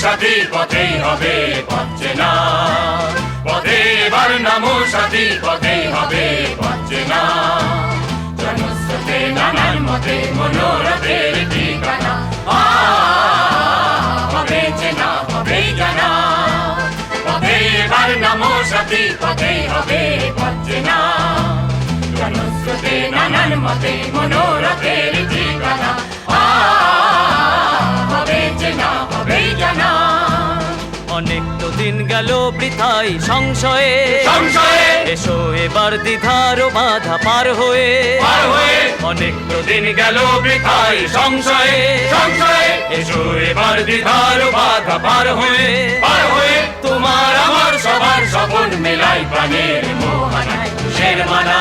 সাথী পথেই হবে পথ চেনা, পথে এবার নামো সাথী পথেই হবে পথ চেনা। জনস্রোতে নানান মতে মনোরথের ঠিকানা, হবে চেনা হবেই জানা। পথে এবার নামো সাথী পথেই হবে পথ চেনা। জনস্রোতে নানান মতে মনোরথের ঠিকানা, হবে চেনা হবেই জানা। অনেক তো দিন গেল বৃথাই সংশয়ে, সংশয়ে এসো এবার দ্বিধার বাধা পার হয়ে। অনেক তো দিন গেল বৃথাই সংশয়ে, সংশয়ে এসো এবার দ্বিধার বাধা পার হয়ে। তোমার আমার সবার স্বপন মেলাই প্রাণের মোহনায় তুষের মানা,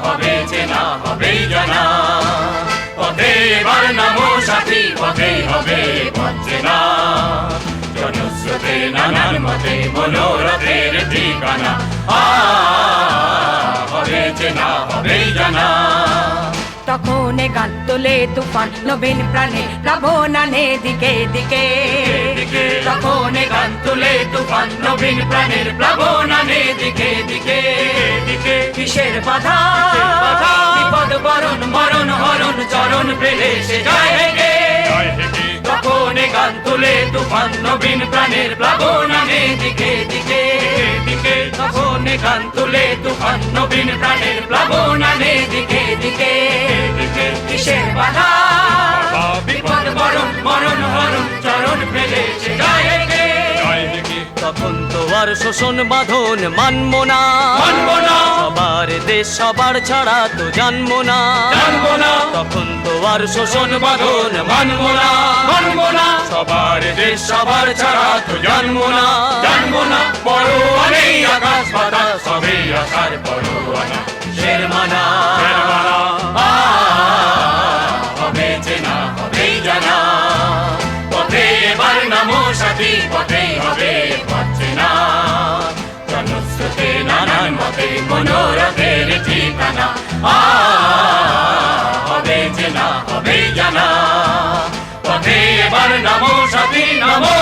হবে চেনা হবেই জানা। পথে এবার নামো সাথী পথেই হবে পথ চেনা। জনস্রোতে নানান মতে মনোরথের ঠিকানা, হবে চেনা হবেই জানা। তখন গান তোলে তুফান নবীন প্রাণে প্লাবনানে দিকে দিকে। তখন গান তুলে তুফান নবীন প্রাণের প্লাবনানে দিকে দিকে। কিসের বাধা বিপদ বরণ মরণ হরণ চরণ পেলে সে যায় হেগে। তখন গান তুলে তুফান নবীন প্রাণের প্লাবনানে দিকে দিকে। তখন গান তুলে তুফান নবীন প্রাণের প্লাবনানে দিকে দিকে। কিসের বাধা বিপদ বরণ মরণ হরণ চরণ পেলে সে যায় হেগে। তখন তো আর শোষণ বাঁধন মানবো না, সবার দেশ সবার ছাড়া তো জানবো না। তখন তো আর শোষণ বাঁধন মানবো না, সবার দেশ সবার ছাড়া তো জানবো না। পরোয়া নেই আকাশ বাতাস সবই আসার পরোয়ানা শের মানা। হবে চেনা হবেই জানা। পথে এবার নামো সাথী পথেই হবে পথ চেনা। জনস্রোতে নানান মতে মনোরথের ঠিকানা, হবে চেনা হবেই জানা। পথে এবার নামো সাথী নামো।